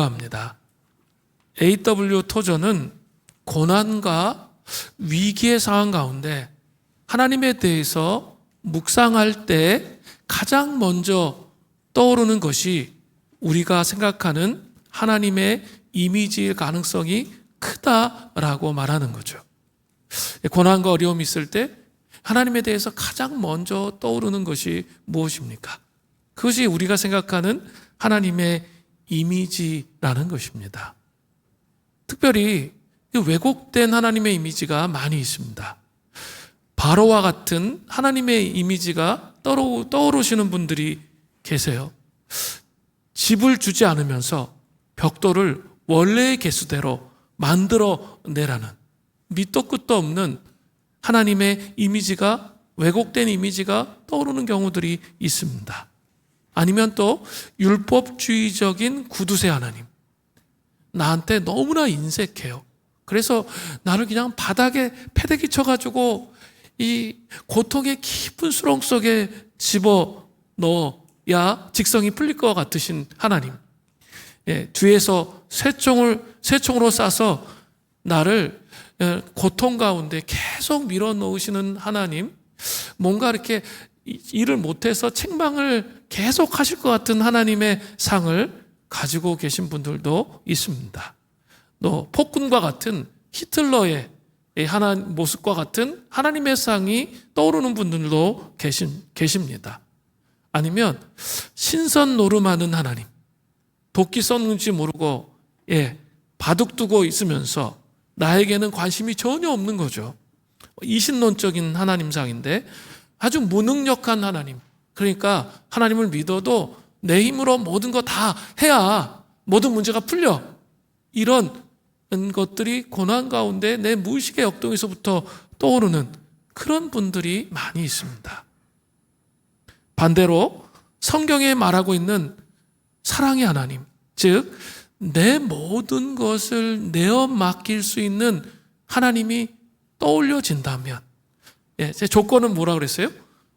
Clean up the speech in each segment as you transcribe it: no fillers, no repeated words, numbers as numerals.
합니다. A.W. 토저는 고난과 위기의 상황 가운데 하나님에 대해서 묵상할 때 가장 먼저 떠오르는 것이 우리가 생각하는 하나님의 이미지의 가능성이 크다라고 말하는 거죠. 고난과 어려움이 있을 때 하나님에 대해서 가장 먼저 떠오르는 것이 무엇입니까? 그것이 우리가 생각하는 하나님의 이미지라는 것입니다. 특별히 왜곡된 하나님의 이미지가 많이 있습니다. 바로와 같은 하나님의 이미지가 떠오르시는 분들이 계세요. 집을 주지 않으면서 벽돌을 원래의 개수대로 만들어내라는 밑도 끝도 없는 하나님의 이미지가, 왜곡된 이미지가 떠오르는 경우들이 있습니다. 아니면 또 율법주의적인 구두쇠 하나님, 나한테 너무나 인색해요. 그래서 나를 그냥 바닥에 패대기 쳐가지고 이 고통의 깊은 수렁 속에 집어넣어야 직성이 풀릴 것 같으신 하나님, 뒤에서 쇠총으로 쏴서 나를 고통 가운데 계속 밀어넣으시는 하나님, 뭔가 이렇게 일을 못해서 책망을 계속 하실 것 같은 하나님의 상을 가지고 계신 분들도 있습니다. 또 폭군과 같은 히틀러의 모습과 같은 하나님의 상이 떠오르는 분들도 계십니다. 아니면 신선 노름하는 하나님, 도끼 썼는지 모르고 바둑 두고 있으면서 나에게는 관심이 전혀 없는 거죠. 이신론적인 하나님상인데 아주 무능력한 하나님, 그러니까 하나님을 믿어도 내 힘으로 모든 거 다 해야 모든 문제가 풀려, 이런 것들이 고난 가운데 내 무의식의 역동에서부터 떠오르는 그런 분들이 많이 있습니다. 반대로 성경에 말하고 있는 사랑의 하나님, 즉 내 모든 것을 내어 맡길 수 있는 하나님이 떠올려진다면, 제 조건은 뭐라 그랬어요?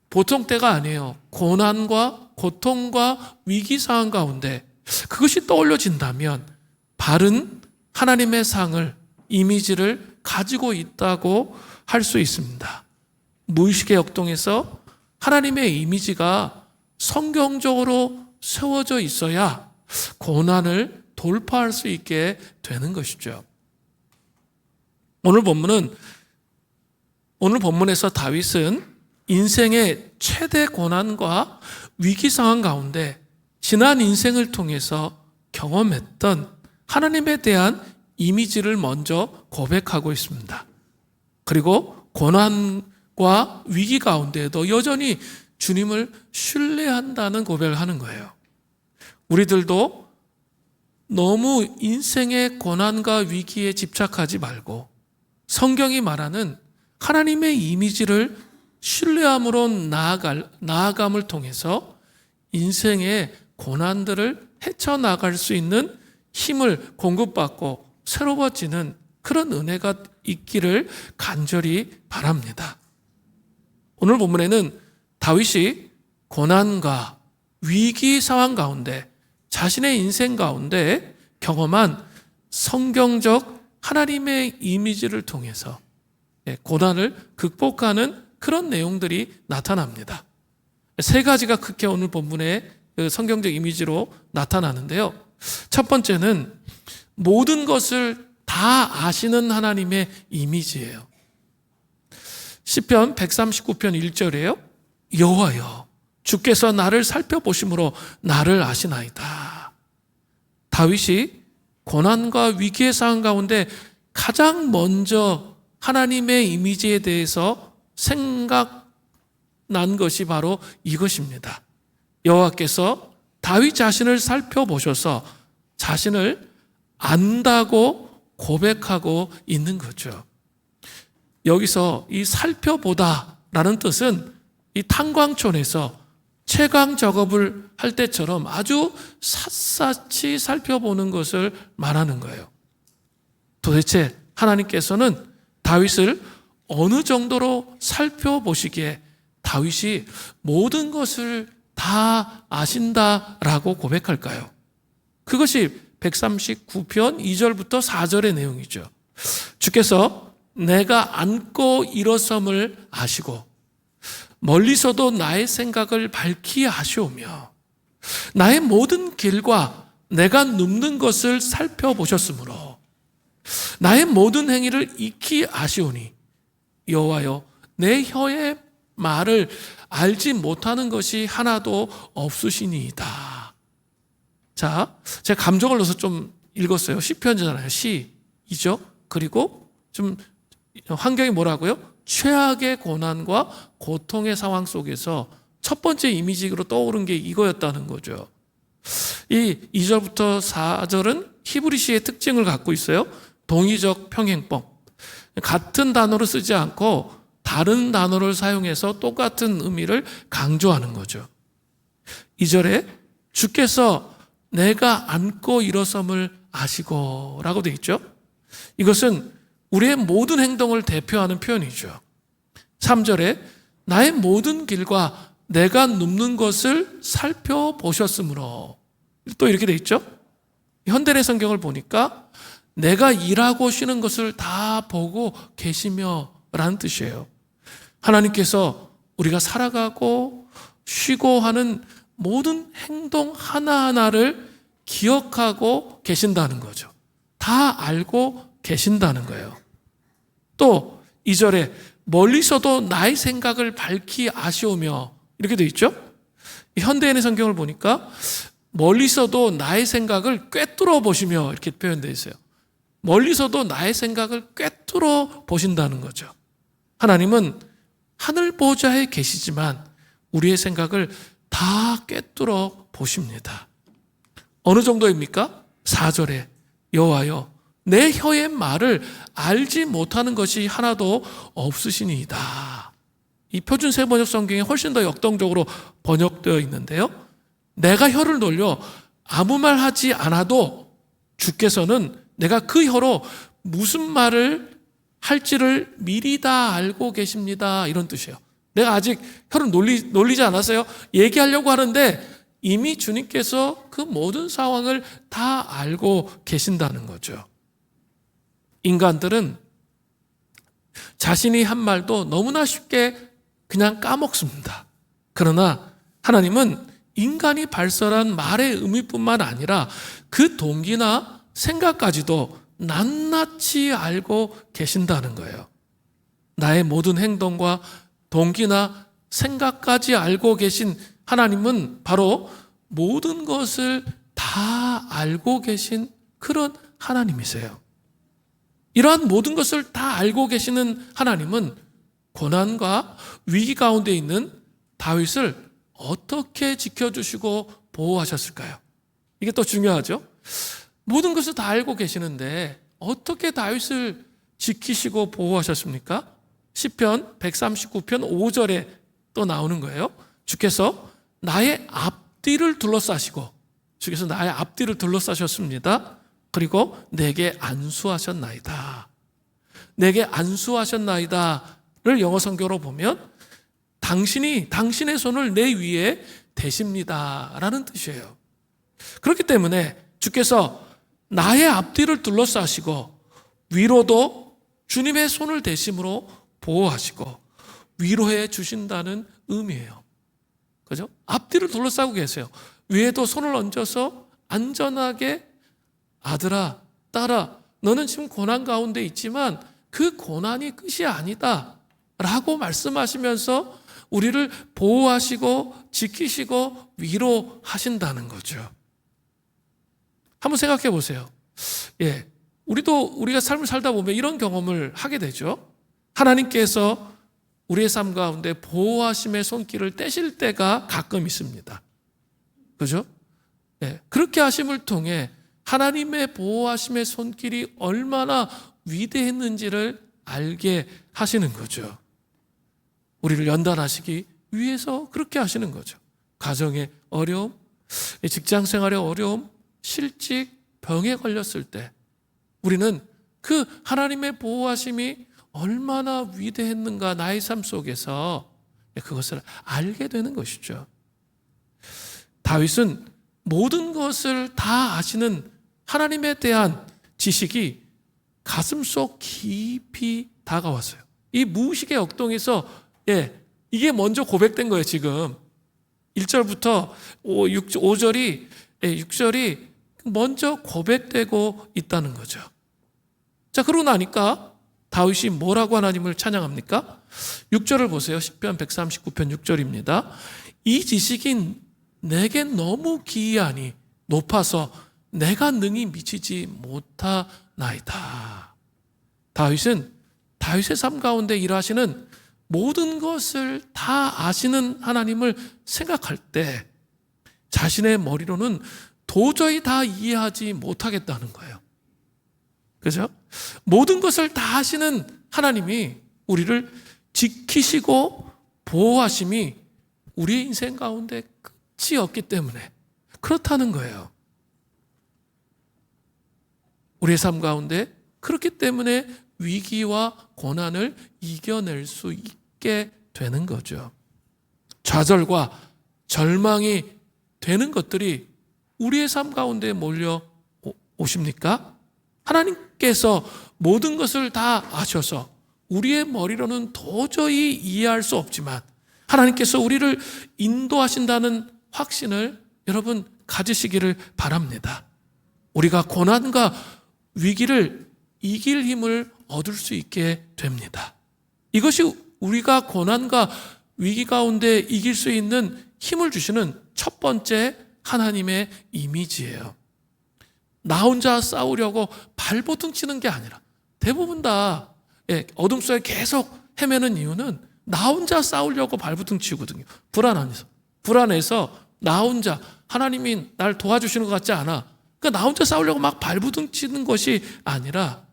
보통 때가 아니에요. 고난과 고통과 위기 상황 가운데 그것이 떠올려진다면 바른 하나님의 상을, 이미지를 가지고 있다고 할 수 있습니다. 무의식의 역동에서 하나님의 이미지가 성경적으로 세워져 있어야 고난을 돌파할 수 있게 되는 것이죠. 오늘 본문에서 다윗은 인생의 최대 고난과 위기 상황 가운데 지난 인생을 통해서 경험했던 하나님에 대한 이미지를 먼저 고백하고 있습니다. 그리고 고난과 위기 가운데에도 여전히 주님을 신뢰한다는 고백을 하는 거예요. 우리들도 너무 인생의 고난과 위기에 집착하지 말고 성경이 말하는 하나님의 이미지를 신뢰함으로 나아감을 통해서 인생의 고난들을 헤쳐나갈 수 있는 힘을 공급받고 새로워지는 그런 은혜가 있기를 간절히 바랍니다. 오늘 본문에는 다윗이 고난과 위기 상황 가운데 자신의 인생 가운데 경험한 성경적 하나님의 이미지를 통해서 고난을 극복하는 그런 내용들이 나타납니다. 세 가지가 크게 오늘 본문의 성경적 이미지로 나타나는데요. 첫 번째는 모든 것을 다 아시는 하나님의 이미지예요. 시편 139편 1절에요. 여호와여, 주께서 나를 살펴보심으로 나를 아시나이다. 다윗이 고난과 위기의 상황 가운데 가장 먼저 하나님의 이미지에 대해서 생각난 것이 바로 이것입니다. 여호와께서 다윗 자신을 살펴보셔서 자신을 안다고 고백하고 있는 거죠. 여기서 이 살펴보다라는 뜻은 이 탄광촌에서 채광 작업을 할 때처럼 아주 샅샅이 살펴보는 것을 말하는 거예요. 도대체 하나님께서는 다윗을 어느 정도로 살펴보시기에 다윗이 모든 것을 다 아신다라고 고백할까요? 그것이 139편 2절부터 4절의 내용이죠. 주께서 내가 앉고 일어섬을 아시고 멀리서도 나의 생각을 밝히 아시오며 나의 모든 길과 내가 눕는 것을 살펴보셨으므로 나의 모든 행위를 익히 아시오니 여호와여 내 혀의 말을 알지 못하는 것이 하나도 없으시니이다. 자, 제가 감정을 넣어서 좀 읽었어요. 시편이잖아요. 시이죠. 그리고 좀 환경이 뭐라고요? 최악의 고난과 고통의 상황 속에서 첫 번째 이미지로 떠오른 게 이거였다는 거죠. 이 2절부터 4절은 히브리시의 특징을 갖고 있어요. 동의적 평행법. 같은 단어를 쓰지 않고 다른 단어를 사용해서 똑같은 의미를 강조하는 거죠. 2절에 주께서 내가 앉고 일어섬을 아시고 라고 되어 있죠. 이것은 우리의 모든 행동을 대표하는 표현이죠. 3절에 나의 모든 길과 내가 눕는 것을 살펴보셨으므로 또 이렇게 되어 있죠. 현대의 성경을 보니까 내가 일하고 쉬는 것을 다 보고 계시며 라는 뜻이에요. 하나님께서 우리가 살아가고 쉬고 하는 모든 행동 하나하나를 기억하고 계신다는 거죠. 다 알고 계신다는 거예요. 또 2절에 멀리서도 나의 생각을 밝히 아시오며 이렇게 되어 있죠. 현대인의 성경을 보니까 멀리서도 나의 생각을 꿰뚫어 보시며 이렇게 표현되어 있어요. 멀리서도 나의 생각을 꿰뚫어 보신다는 거죠. 하나님은 하늘 보좌에 계시지만 우리의 생각을 다 꿰뚫어 보십니다. 어느 정도입니까? 4절에 여호와여 내 혀의 말을 알지 못하는 것이 하나도 없으시니이다. 이 표준 세번역 성경에 훨씬 더 역동적으로 번역되어 있는데요. 내가 혀를 놀려 아무 말 하지 않아도 주께서는 내가 그 혀로 무슨 말을 할지를 미리 다 알고 계십니다. 이런 뜻이에요. 내가 아직 혀를 놀리지 않았어요. 얘기하려고 하는데 이미 주님께서 그 모든 상황을 다 알고 계신다는 거죠. 인간들은 자신이 한 말도 너무나 쉽게 그냥 까먹습니다. 그러나 하나님은 인간이 발설한 말의 의미뿐만 아니라 그 동기나 생각까지도 낱낱이 알고 계신다는 거예요. 나의 모든 행동과 동기나 생각까지 알고 계신 하나님은 바로 모든 것을 다 알고 계신 그런 하나님이세요. 이러한 모든 것을 다 알고 계시는 하나님은 고난과 위기 가운데 있는 다윗을 어떻게 지켜주시고 보호하셨을까요? 이게 또 중요하죠. 모든 것을 다 알고 계시는데 어떻게 다윗을 지키시고 보호하셨습니까? 시편 139편 5절에 또 나오는 거예요. 주께서 나의 앞뒤를 둘러싸시고 주께서 나의 앞뒤를 둘러싸셨습니다. 그리고 내게 안수하셨나이다. 내게 안수하셨나이다를 영어 성경으로 보면 당신이 당신의 손을 내 위에 대십니다 라는 뜻이에요. 그렇기 때문에 주께서 나의 앞뒤를 둘러싸시고 위로도 주님의 손을 대심으로 보호하시고 위로해 주신다는 의미예요. 그죠? 앞뒤를 둘러싸고 계세요. 위에도 손을 얹어서 안전하게 아들아, 딸아, 너는 지금 고난 가운데 있지만 그 고난이 끝이 아니다 라고 말씀하시면서 우리를 보호하시고 지키시고 위로하신다는 거죠. 한번 생각해 보세요. 예, 우리가 삶을 살다 보면 이런 경험을 하게 되죠. 하나님께서 우리의 삶 가운데 보호하심의 손길을 떼실 때가 가끔 있습니다. 그죠? 예, 그렇게 하심을 통해 하나님의 보호하심의 손길이 얼마나 위대했는지를 알게 하시는 거죠. 우리를 연단하시기 위해서 그렇게 하시는 거죠. 가정의 어려움, 직장 생활의 어려움, 실직, 병에 걸렸을 때 우리는 그 하나님의 보호하심이 얼마나 위대했는가 나의 삶 속에서 그것을 알게 되는 것이죠. 다윗은 모든 것을 다 아시는 하나님에 대한 지식이 가슴속 깊이 다가왔어요. 이 무의식의 역동에서 이게 먼저 고백된 거예요. 지금 1절부터 6절이 먼저 고백되고 있다는 거죠. 자, 그러고 나니까 다윗이 뭐라고 하나님을 찬양합니까? 6절을 보세요. 시편 139편 6절입니다. 이 지식이 내겐 너무 기이하니 높아서 내가 능히 미치지 못하나이다. 다윗은 다윗의 삶 가운데 일하시는 모든 것을 다 아시는 하나님을 생각할 때 자신의 머리로는 도저히 다 이해하지 못하겠다는 거예요. 그죠? 모든 것을 다 아시는 하나님이 우리를 지키시고 보호하심이 우리의 인생 가운데 끝이 없기 때문에 그렇다는 거예요. 우리의 삶 가운데 그렇기 때문에 위기와 고난을 이겨낼 수 있게 되는 거죠. 좌절과 절망이 되는 것들이 우리의 삶 가운데 몰려오십니까? 하나님께서 모든 것을 다 아셔서 우리의 머리로는 도저히 이해할 수 없지만 하나님께서 우리를 인도하신다는 확신을 여러분 가지시기를 바랍니다. 우리가 고난과 위기를 이길 힘을 얻을 수 있게 됩니다. 이것이 우리가 고난과 위기 가운데 이길 수 있는 힘을 주시는 첫 번째 하나님의 이미지예요. 나 혼자 싸우려고 발버둥 치는 게 아니라 대부분 다 어둠 속에 계속 헤매는 이유는 나 혼자 싸우려고 발버둥 치거든요. 불안해서 나 혼자 하나님이 날 도와주시는 것 같지 않아. 그러니까 나 혼자 싸우려고 막 발버둥 치는 것이 아니라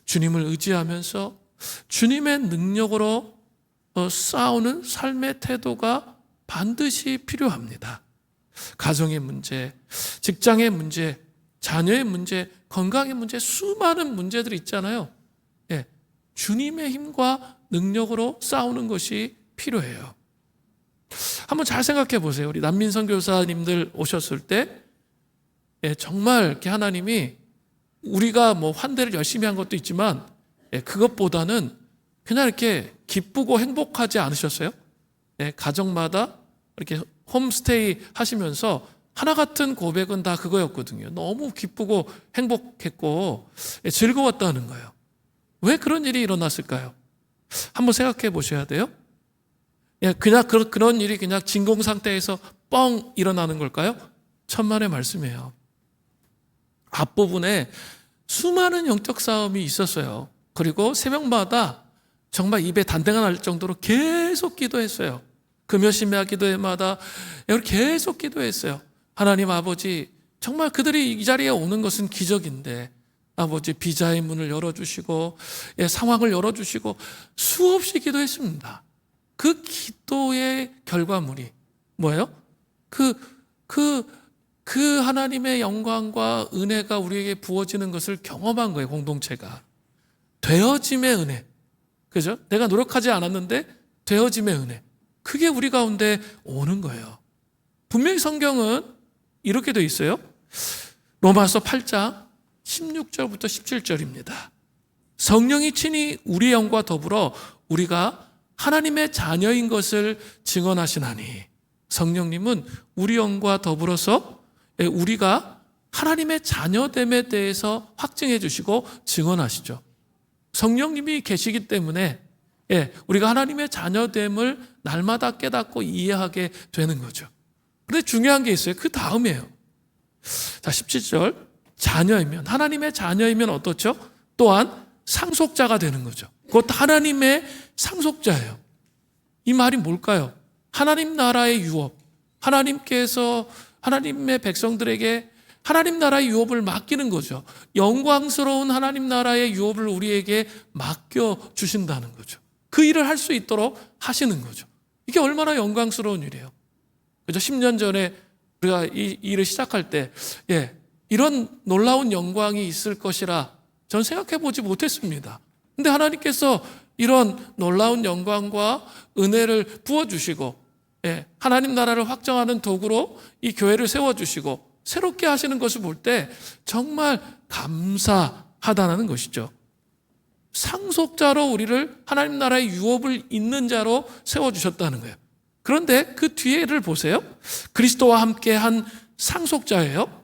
주님을 의지하면서 주님의 능력으로 싸우는 삶의 태도가 반드시 필요합니다. 가정의 문제, 직장의 문제, 자녀의 문제, 건강의 문제, 수많은 문제들이 있잖아요. 주님의 힘과 능력으로 싸우는 것이 필요해요. 한번 잘 생각해 보세요. 우리 난민 선교사님들 오셨을 때 정말 이렇게 하나님이 우리가 뭐 환대를 열심히 한 것도 있지만 그것보다는 그냥 이렇게 기쁘고 행복하지 않으셨어요? 가정마다 이렇게 홈스테이 하시면서 하나 같은 고백은 다 그거였거든요. 너무 기쁘고 행복했고 즐거웠다는 거예요. 왜 그런 일이 일어났을까요? 한번 생각해 보셔야 돼요. 그냥 그런 일이 그냥 진공 상태에서 뻥 일어나는 걸까요? 천만의 말씀이에요. 앞부분에 수많은 영적 싸움이 있었어요. 그리고 새벽마다 정말 입에 단대가 날 정도로 계속 기도했어요. 금요심야 기도회마다 계속 기도했어요. 하나님 아버지, 정말 그들이 이 자리에 오는 것은 기적인데 아버지 비자의 문을 열어주시고 상황을 열어주시고 수없이 기도했습니다. 그 기도의 결과물이 뭐예요? 그 하나님의 영광과 은혜가 우리에게 부어지는 것을 경험한 거예요. 공동체가 되어짐의 은혜, 그죠? 내가 노력하지 않았는데 되어짐의 은혜, 그게 우리 가운데 오는 거예요. 분명히 성경은 이렇게 되어 있어요. 로마서 8장 16절부터 17절입니다. 성령이 친히 우리 영과 더불어 우리가 하나님의 자녀인 것을 증언하시나니, 성령님은 우리 영과 더불어서 우리가 하나님의 자녀됨에 대해서 확증해 주시고 증언하시죠. 성령님이 계시기 때문에 우리가 하나님의 자녀됨을 날마다 깨닫고 이해하게 되는 거죠. 그런데 중요한 게 있어요. 그 다음이에요. 자, 17절. 자녀이면, 하나님의 자녀이면 어떻죠? 또한 상속자가 되는 거죠. 그것도 하나님의 상속자예요. 이 말이 뭘까요? 하나님 나라의 유업, 하나님께서 하나님의 백성들에게 하나님 나라의 유업을 맡기는 거죠. 영광스러운 하나님 나라의 유업을 우리에게 맡겨주신다는 거죠. 그 일을 할 수 있도록 하시는 거죠. 이게 얼마나 영광스러운 일이에요. 그죠? 10년 전에 우리가 이 일을 시작할 때 이런 놀라운 영광이 있을 것이라 전 생각해 보지 못했습니다. 근데 하나님께서 이런 놀라운 영광과 은혜를 부어주시고 하나님 나라를 확정하는 도구로 이 교회를 세워주시고 새롭게 하시는 것을 볼 때 정말 감사하다는 것이죠. 상속자로 우리를 하나님 나라의 유업을 잇는 자로 세워주셨다는 거예요. 그런데 그 뒤에를 보세요. 그리스도와 함께 한 상속자예요.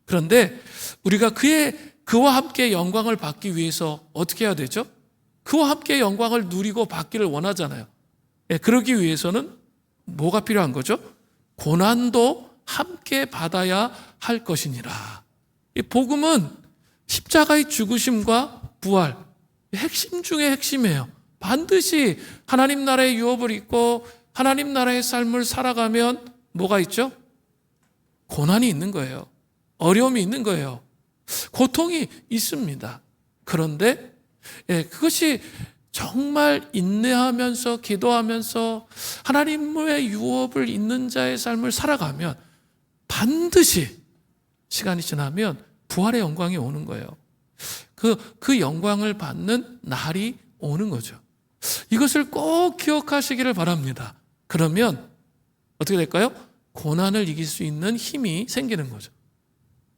그런데 우리가 그와 함께 영광을 받기 위해서 어떻게 해야 되죠? 그와 함께 영광을 누리고 받기를 원하잖아요. 그러기 위해서는 뭐가 필요한 거죠? 고난도 함께 받아야 할 것이니라. 이 복음은 십자가의 죽으심과 부활, 핵심 중의 핵심이에요. 반드시 하나님 나라의 유업을 입고 하나님 나라의 삶을 살아가면 뭐가 있죠? 고난이 있는 거예요. 어려움이 있는 거예요. 고통이 있습니다. 그런데 그것이 정말 인내하면서 기도하면서 하나님의 유업을 잇는 자의 삶을 살아가면 반드시 시간이 지나면 부활의 영광이 오는 거예요. 그 영광을 받는 날이 오는 거죠. 이것을 꼭 기억하시기를 바랍니다. 그러면 어떻게 될까요? 고난을 이길 수 있는 힘이 생기는 거죠.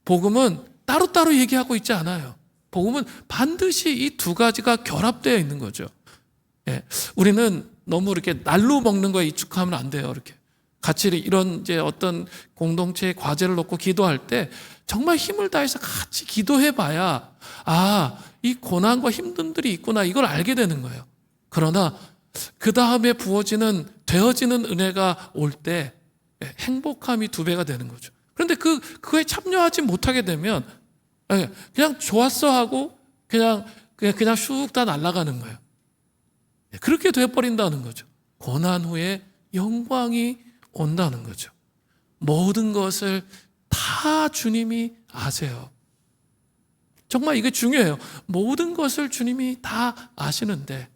복음은 따로따로 얘기하고 있지 않아요. 복음은 반드시 이 두 가지가 결합되어 있는 거죠. 우리는 너무 이렇게 날로 먹는 거에 익숙하면 안 돼요. 이렇게 같이 이런 이제 어떤 공동체의 과제를 놓고 기도할 때 정말 힘을 다해서 같이 기도해봐야 이 고난과 힘듦들이 있구나 이걸 알게 되는 거예요. 그러나 그 다음에 되어지는 은혜가 올 때 행복함이 2배가 되는 거죠. 그런데 그거에 참여하지 못하게 되면 그냥 좋았어 하고 그냥 쑥 다 날아가는 거예요. 그렇게 돼버린다는 거죠. 고난 후에 영광이 온다는 거죠. 모든 것을 다 주님이 아세요. 정말 이게 중요해요. 모든 것을 주님이 다 아시는데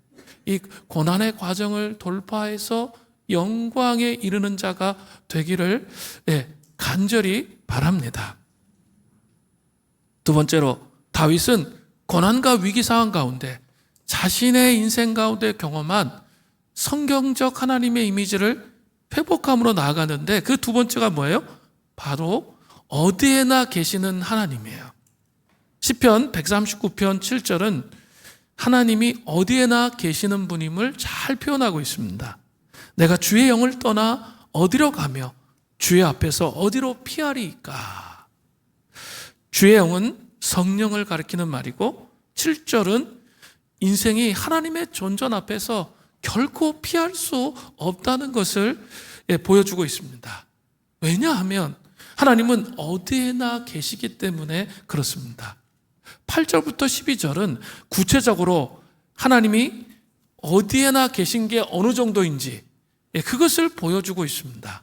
이 고난의 과정을 돌파해서 영광에 이르는 자가 되기를 간절히 바랍니다. 두 번째로 다윗은 고난과 위기 상황 가운데 자신의 인생 가운데 경험한 성경적 하나님의 이미지를 회복함으로 나아가는데 그 두 번째가 뭐예요? 바로 어디에나 계시는 하나님이에요. 시편 139편 7절은 하나님이 어디에나 계시는 분임을 잘 표현하고 있습니다. 내가 주의 영을 떠나 어디로 가며 주의 앞에서 어디로 피하리이까. 주의 영은 성령을 가리키는 말이고 7절은 인생이 하나님의 존전 앞에서 결코 피할 수 없다는 것을 보여주고 있습니다. 왜냐하면 하나님은 어디에나 계시기 때문에 그렇습니다. 8절부터 12절은 구체적으로 하나님이 어디에나 계신 게 어느 정도인지 그것을 보여주고 있습니다.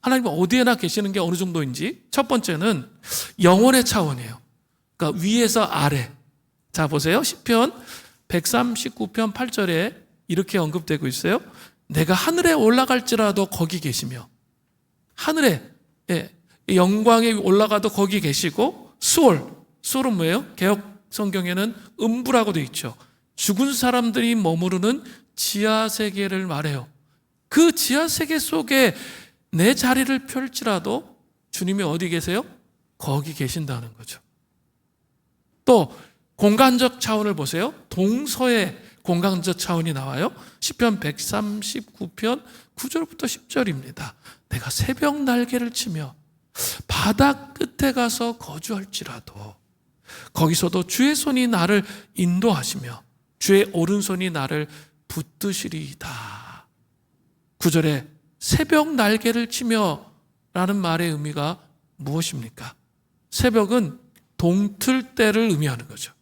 하나님은 어디에나 계시는 게 어느 정도인지 첫 번째는 영혼의 차원이에요. 그러니까 위에서 아래. 자 보세요. 시편 139편 8절에 이렇게 언급되고 있어요. 내가 하늘에 올라갈지라도 거기 계시며 하늘에 영광에 올라가도 거기 계시고 수월은 뭐예요? 개역 성경에는 음부라고 되어 있죠. 죽은 사람들이 머무르는 지하세계를 말해요. 그 지하세계 속에 내 자리를 펼지라도 주님이 어디 계세요? 거기 계신다는 거죠. 또 공간적 차원을 보세요. 동서의 공간적 차원이 나와요. 시편 139편 9절부터 10절입니다. 내가 새벽 날개를 치며 바다 끝에 가서 거주할지라도 거기서도 주의 손이 나를 인도하시며 주의 오른손이 나를 붙드시리이다. 9절에 새벽 날개를 치며 라는 말의 의미가 무엇입니까? 새벽은 동틀 때를 의미하는 거죠.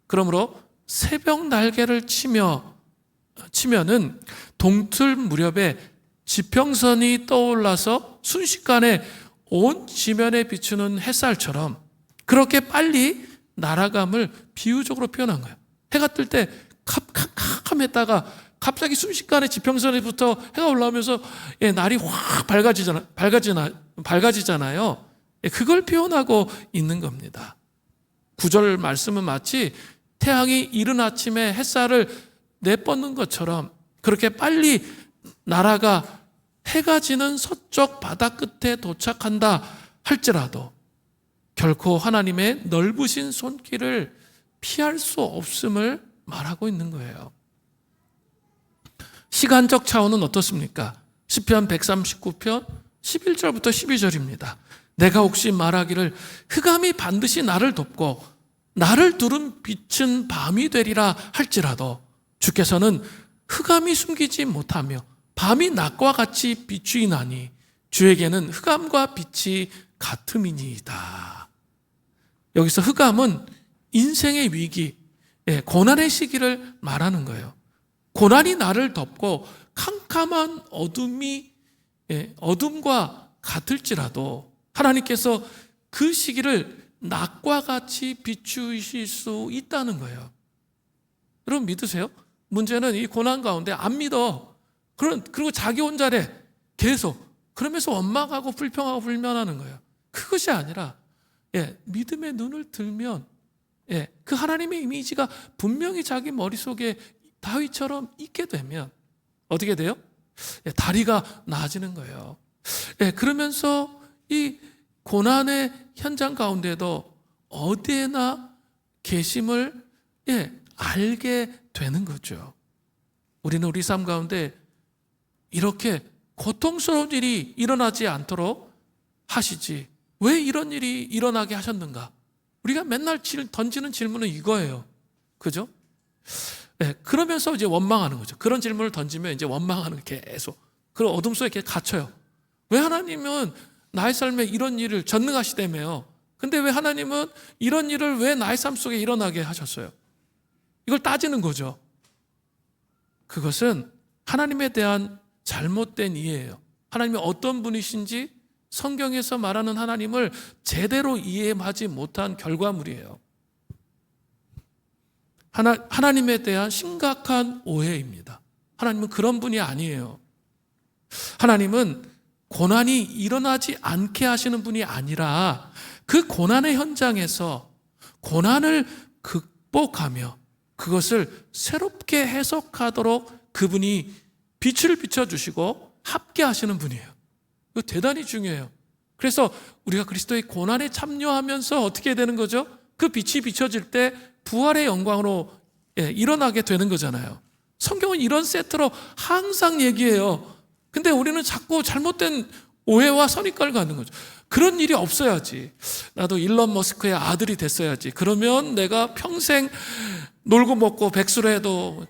그러므로 새벽 날개를 치면은 동틀 무렵에 지평선이 떠올라서 순식간에 온 지면에 비추는 햇살처럼 그렇게 빨리 날아감을 비유적으로 표현한 거예요. 해가 뜰 때 캄캄했다가 갑자기 순식간에 지평선에부터 해가 올라오면서 날이 확 밝아지잖아요. 그걸 표현하고 있는 겁니다. 9절 말씀은 마치 태양이 이른 아침에 햇살을 내뻗는 것처럼 그렇게 빨리 나라가 해가 지는 서쪽 바다 끝에 도착한다 할지라도 결코 하나님의 넓으신 손길을 피할 수 없음을 말하고 있는 거예요. 시간적 차원은 어떻습니까? 시편 139편 11절부터 12절입니다. 내가 혹시 말하기를 흑암이 반드시 나를 덮고 나를 두른 빛은 밤이 되리라 할지라도 주께서는 흑암이 숨기지 못하며 밤이 낮과 같이 비추이나니 주에게는 흑암과 빛이 같음이니이다. 여기서 흑암은 인생의 위기, 고난의 시기를 말하는 거예요. 고난이 나를 덮고 캄캄한 어둠과 같을지라도 하나님께서 그 시기를 낮과 같이 비추실 수 있다는 거예요. 여러분 믿으세요? 문제는 이 고난 가운데 안 믿어. 그리고 자기 혼자래. 계속. 그러면서 원망하고 불평하고 불면하는 거예요. 그것이 아니라 믿음의 눈을 들면 그 하나님의 이미지가 분명히 자기 머릿속에 다윗처럼 있게 되면 어떻게 돼요? 다리가 나아지는 거예요. 그러면서 이 고난의 현장 가운데도 어디에나 계심을 알게 되는 거죠. 우리는 우리 삶 가운데 이렇게 고통스러운 일이 일어나지 않도록 하시지 왜 이런 일이 일어나게 하셨는가? 우리가 맨날 던지는 질문은 이거예요. 그죠? 그러면서 이제 원망하는 거죠. 그런 질문을 던지면 이제 원망하는 게 계속. 그런 어둠 속에 이렇게 갇혀요. 왜 하나님은 나의 삶에 이런 일을 전능하시다며요? 근데 왜 하나님은 이런 일을 왜 나의 삶 속에 일어나게 하셨어요? 이걸 따지는 거죠. 그것은 하나님에 대한 잘못된 이해예요. 하나님이 어떤 분이신지 성경에서 말하는 하나님을 제대로 이해하지 못한 결과물이에요. 하나님에 대한 심각한 오해입니다. 하나님은 그런 분이 아니에요. 하나님은 고난이 일어나지 않게 하시는 분이 아니라 그 고난의 현장에서 고난을 극복하며 그것을 새롭게 해석하도록 그분이 빛을 비춰주시고 함께 하시는 분이에요. 이거 대단히 중요해요. 그래서 우리가 그리스도의 고난에 참여하면서 어떻게 되는 거죠? 그 빛이 비춰질 때 부활의 영광으로 일어나게 되는 거잖아요. 성경은 이런 세트로 항상 얘기해요. 근데 우리는 자꾸 잘못된 오해와 선입관을 갖는 거죠. 그런 일이 없어야지. 나도 일론 머스크의 아들이 됐어야지. 그러면 내가 평생 놀고 먹고 백수로 해도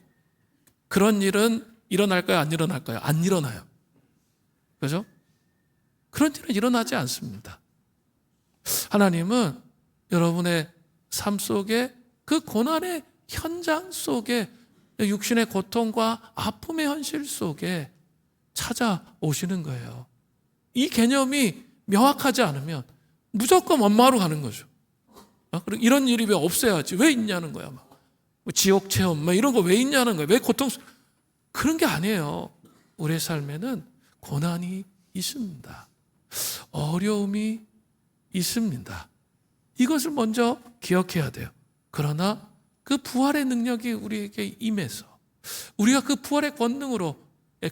그런 일은 일어날까요? 안 일어날까요? 안 일어나요. 그죠? 그런 일은 일어나지 않습니다. 하나님은 여러분의 삶 속에 그 고난의 현장 속에 육신의 고통과 아픔의 현실 속에 찾아오시는 거예요. 이 개념이 명확하지 않으면 무조건 원망으로 가는 거죠. 그리고 이런 일이 왜 없어야지? 왜 있냐는 거야. 지옥 체험 이런 거 왜 있냐는 거야. 왜 그런 게 아니에요. 우리의 삶에는 고난이 있습니다. 어려움이 있습니다. 이것을 먼저 기억해야 돼요. 그러나 그 부활의 능력이 우리에게 임해서 우리가 그 부활의 권능으로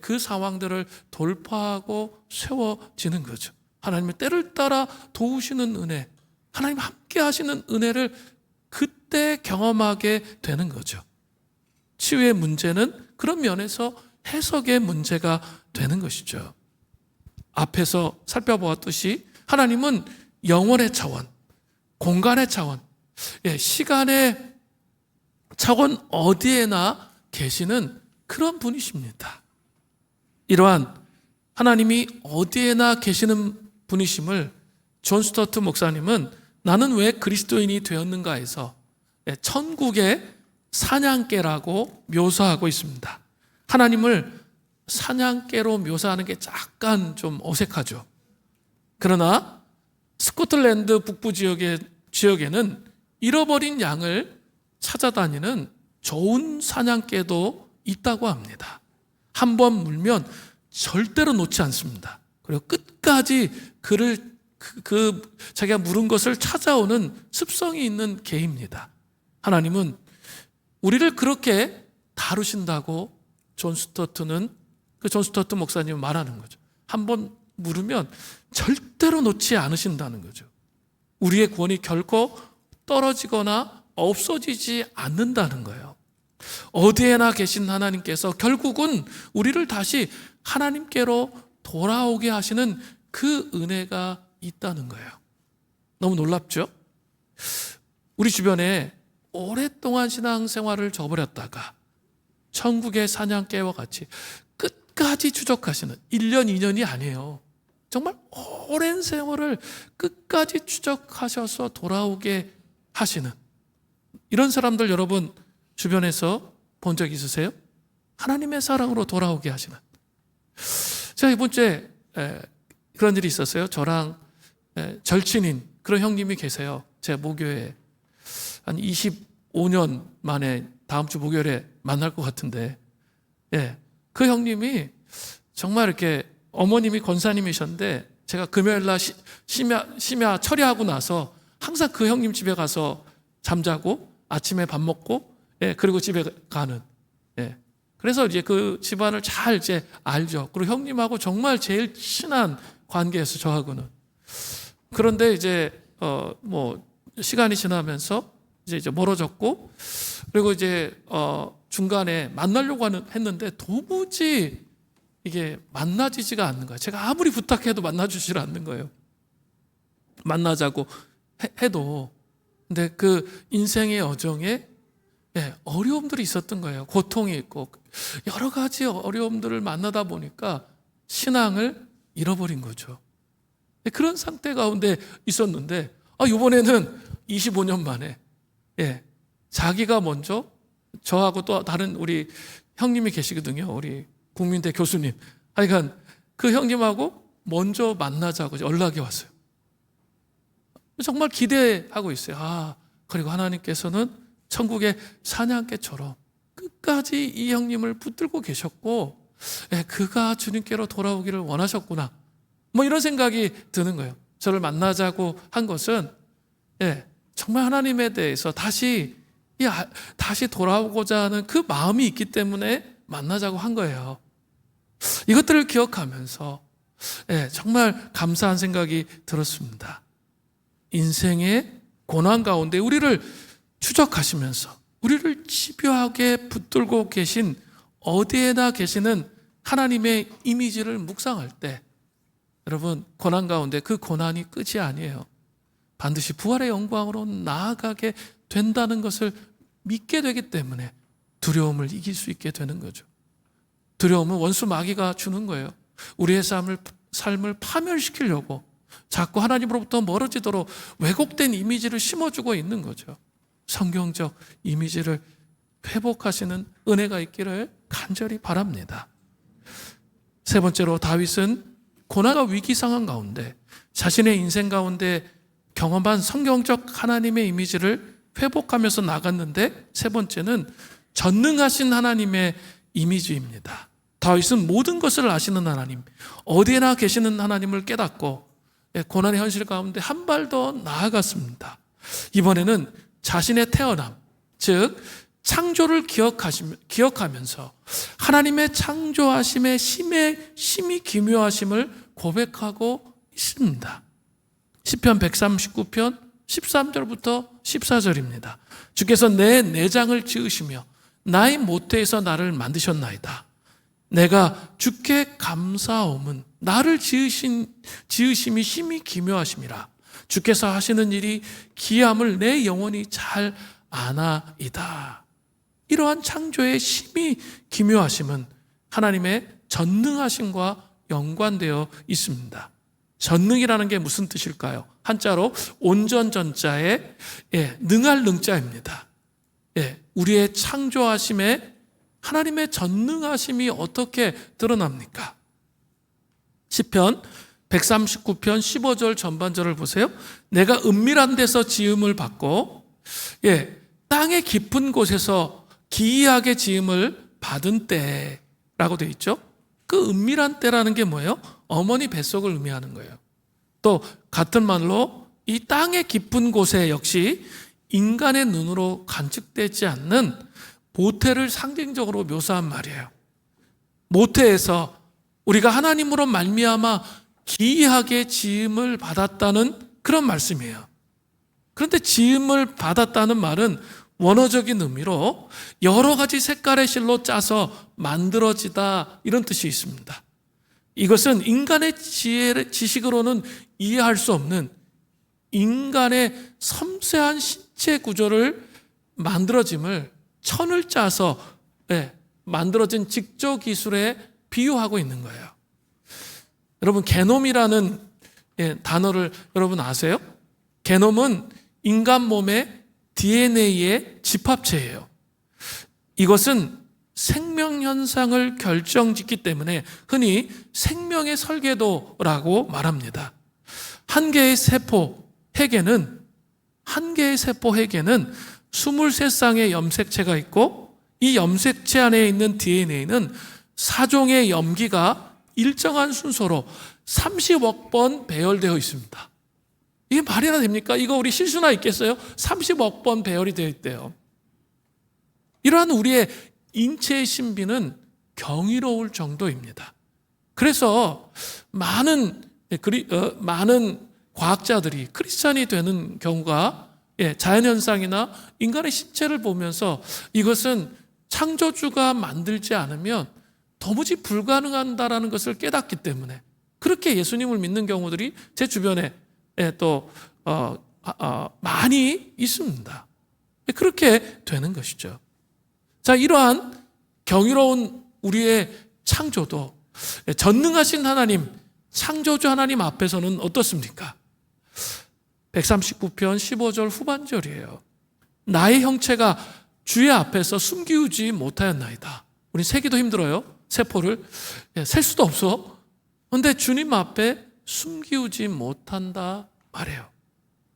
그 상황들을 돌파하고 세워지는 거죠. 하나님의 때를 따라 도우시는 은혜, 하나님 함께 하시는 은혜를 그때 경험하게 되는 거죠. 치유의 문제는 그런 면에서 해석의 문제가 되는 것이죠. 앞에서 살펴보았듯이 하나님은 영혼의 차원, 공간의 차원, 시간의 차원 어디에나 계시는 그런 분이십니다. 이러한 하나님이 어디에나 계시는 분이심을 존 스토트 목사님은 나는 왜 그리스도인이 되었는가 해서 천국의 사냥개라고 묘사하고 있습니다. 하나님을 사냥개로 묘사하는 게 약간 좀 어색하죠. 그러나 스코틀랜드 북부 지역에는 잃어버린 양을 찾아다니는 좋은 사냥개도 있다고 합니다. 한번 물면 절대로 놓지 않습니다. 그리고 끝까지 자기가 물은 것을 찾아오는 습성이 있는 개입니다. 하나님은 우리를 그렇게 다루신다고 존 스토트 목사님은 말하는 거죠. 한번 물으면 절대로 놓지 않으신다는 거죠. 우리의 구원이 결코 떨어지거나 없어지지 않는다는 거예요. 어디에나 계신 하나님께서 결국은 우리를 다시 하나님께로 돌아오게 하시는 그 은혜가 있다는 거예요. 너무 놀랍죠? 우리 주변에 오랫동안 신앙생활을 저버렸다가 천국의 사냥개와 같이 끝까지 추적하시는 1년, 2년이 아니에요. 정말 오랜 세월을 끝까지 추적하셔서 돌아오게 하시는 이런 사람들 여러분 주변에서 본 적 있으세요? 하나님의 사랑으로 돌아오게 하시는. 제가 이번 주에 그런 일이 있었어요. 저랑 절친인 그런 형님이 계세요. 제 목요일에 한 25년 만에 다음 주 목요일에 만날 것 같은데, 그 형님이 정말 이렇게 어머님이 권사님이셨는데 제가 금요일 날 심야 처리하고 나서 항상 그 형님 집에 가서 잠자고 아침에 밥 먹고 그리고 집에 가는. 그래서 이제 그 집안을 잘 이제 알죠. 그리고 형님하고 정말 제일 친한 관계에서 저하고는. 그런데 이제 뭐 시간이 지나면서 이제 멀어졌고 그리고 이제 중간에 만나려고 했는데 도무지 이게 만나지지가 않는 거예요. 제가 아무리 부탁해도 만나주질 않는 거예요. 만나자고 해도. 근데 그 인생의 여정에 어려움들이 있었던 거예요. 고통이 있고 여러 가지 어려움들을 만나다 보니까 신앙을 잃어버린 거죠. 그런 상태 가운데 있었는데 이번에는 25년 만에 자기가 먼저 저하고 또 다른 우리 형님이 계시거든요. 우리 국민대 교수님. 하여간 그 형님하고 먼저 만나자고 연락이 왔어요. 정말 기대하고 있어요. 그리고 하나님께서는 천국의 사냥개처럼 끝까지 이 형님을 붙들고 계셨고 그가 주님께로 돌아오기를 원하셨구나. 뭐 이런 생각이 드는 거예요. 저를 만나자고 한 것은 정말 하나님에 대해서 다시 돌아오고자 하는 그 마음이 있기 때문에 만나자고 한 거예요. 이것들을 기억하면서 정말 감사한 생각이 들었습니다. 인생의 고난 가운데 우리를 추적하시면서 우리를 집요하게 붙들고 계신 어디에나 계시는 하나님의 이미지를 묵상할 때 여러분 고난 가운데 그 고난이 끝이 아니에요. 반드시 부활의 영광으로 나아가게 된다는 것을 믿게 되기 때문에 두려움을 이길 수 있게 되는 거죠. 두려움은 원수 마귀가 주는 거예요. 우리의 삶을 파멸시키려고 자꾸 하나님으로부터 멀어지도록 왜곡된 이미지를 심어주고 있는 거죠. 성경적 이미지를 회복하시는 은혜가 있기를 간절히 바랍니다. 세 번째로 다윗은 고난과 위기 상황 가운데 자신의 인생 가운데 경험한 성경적 하나님의 이미지를 회복하면서 나갔는데 세 번째는 전능하신 하나님의 이미지입니다. 다윗은 모든 것을 아시는 하나님, 어디에나 계시는 하나님을 깨닫고 고난의 현실 가운데 한 발 더 나아갔습니다. 이번에는 자신의 태어남, 즉 창조를 기억하면서 하나님의 창조하심의 심히 기묘하심을 고백하고 있습니다. 시편 139편 13절부터 14절입니다. 주께서 내 내장을 지으시며 나의 모태에서 나를 만드셨나이다. 내가 주께 감사함은 나를 지으심이 심히 기묘하심이라. 주께서 하시는 일이 기함을 내 영혼이 잘 아나이다. 이러한 창조의 심히 기묘하심은 하나님의 전능하심과 연관되어 있습니다. 전능이라는 게 무슨 뜻일까요? 한자로 온전전자에 능할 능자입니다. 우리의 창조하심에 하나님의 전능하심이 어떻게 드러납니까? 시편 139편 15절 전반절을 보세요. 내가 은밀한 데서 지음을 받고 땅의 깊은 곳에서 기이하게 지음을 받은 때라고 되어 있죠. 그 은밀한 때라는 게 뭐예요? 어머니 뱃속을 의미하는 거예요. 또 같은 말로 이 땅의 깊은 곳에 역시 인간의 눈으로 관측되지 않는 모태를 상징적으로 묘사한 말이에요. 모태에서 우리가 하나님으로 말미암아 기이하게 지음을 받았다는 그런 말씀이에요. 그런데 지음을 받았다는 말은 원어적인 의미로 여러 가지 색깔의 실로 짜서 만들어지다 이런 뜻이 있습니다. 이것은 인간의 지식으로는 이해할 수 없는 인간의 섬세한 신체 구조를 만들어짐을 천을 짜서 만들어진 직조 기술에 비유하고 있는 거예요. 여러분, 게놈이라는 단어를 여러분 아세요? 게놈은 인간 몸의 DNA의 집합체예요. 이것은 생명 현상을 결정짓기 때문에 흔히 생명의 설계도라고 말합니다. 한 개의 세포 핵에는 23쌍의 염색체가 있고 이 염색체 안에 있는 DNA는 4종의 염기가 일정한 순서로 30억 번 배열되어 있습니다. 이게 말이나 됩니까? 이거 우리 실수나 있겠어요? 30억 번 배열이 되어 있대요. 이러한 우리의 인체의 신비는 경이로울 정도입니다. 그래서 많은 과학자들이 크리스찬이 되는 경우가 자연현상이나 인간의 신체를 보면서 이것은 창조주가 만들지 않으면 도무지 불가능하다라는 것을 깨닫기 때문에 그렇게 예수님을 믿는 경우들이 제 주변에 또 많이 있습니다. 그렇게 되는 것이죠. 자, 이러한 경이로운 우리의 창조도 전능하신 하나님, 창조주 하나님 앞에서는 어떻습니까? 139편 15절 후반절이에요. 나의 형체가 주의 앞에서 숨기우지 못하였나이다. 우리 세기도 힘들어요. 세포를 셀 수도 없어. 그런데 주님 앞에 숨기우지 못한다 말해요.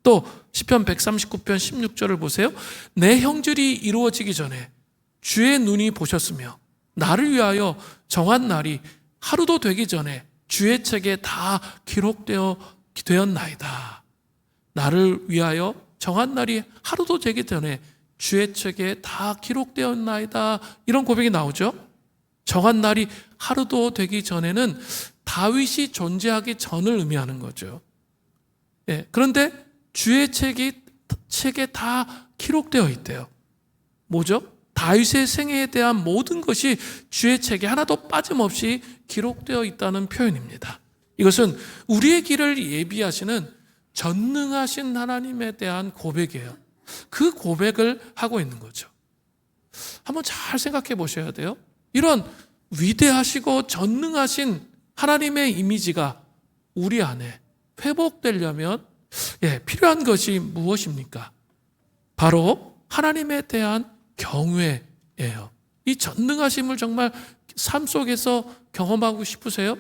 또 시편 139편 16절을 보세요. 내 형질이 이루어지기 전에 주의 눈이 보셨으며 나를 위하여 정한 날이 하루도 되기 전에 주의 책에 다 기록되었나이다. 나를 위하여 정한 날이 하루도 되기 전에 주의 책에 다 기록되었나이다. 이런 고백이 나오죠. 정한 날이 하루도 되기 전에는 다윗이 존재하기 전을 의미하는 거죠. 그런데 주의 책에 다 기록되어 있대요. 뭐죠? 다윗의 생애에 대한 모든 것이 주의 책에 하나도 빠짐없이 기록되어 있다는 표현입니다. 이것은 우리의 길을 예비하시는 전능하신 하나님에 대한 고백이에요. 그 고백을 하고 있는 거죠. 한번 잘 생각해 보셔야 돼요. 이런 위대하시고 전능하신 하나님의 이미지가 우리 안에 회복되려면 필요한 것이 무엇입니까? 바로 하나님에 대한 경외예요. 이 전능하심을 정말 삶 속에서 경험하고 싶으세요?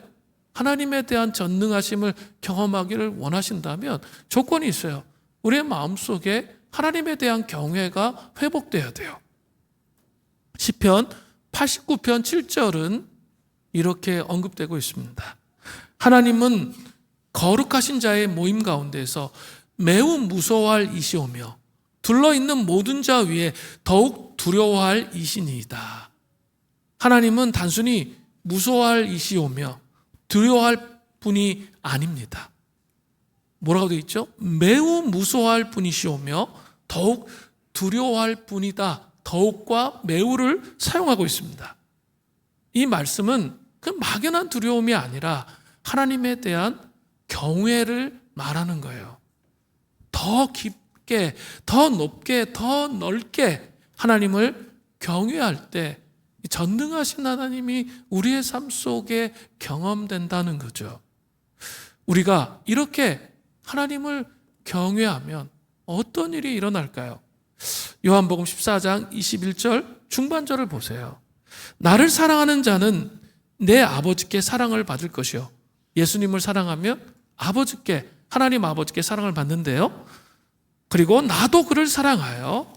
하나님에 대한 전능하심을 경험하기를 원하신다면 조건이 있어요. 우리의 마음속에 하나님에 대한 경외가 회복돼야 돼요. 시편 89편 7절은 이렇게 언급되고 있습니다. 하나님은 거룩하신 자의 모임 가운데서 매우 무서워할 이시오며 둘러있는 모든 자 위에 더욱 두려워할 이시니이다. 하나님은 단순히 무서워할 이시오며 두려워할 분이 아닙니다. 뭐라고 되어 있죠? 매우 무서워할 분이시오며 더욱 두려워할 분이다. 더욱과 매우를 사용하고 있습니다. 이 말씀은 그 막연한 두려움이 아니라 하나님에 대한 경외를 말하는 거예요. 더 깊게, 더 높게, 더 넓게 하나님을 경외할 때 전능하신 하나님이 우리의 삶 속에 경험된다는 거죠. 우리가 이렇게 하나님을 경외하면 어떤 일이 일어날까요? 요한복음 14장 21절 중반절을 보세요. 나를 사랑하는 자는 내 아버지께 사랑을 받을 것이요. 예수님을 사랑하면 하나님 아버지께 사랑을 받는데요. 그리고 나도 그를 사랑하여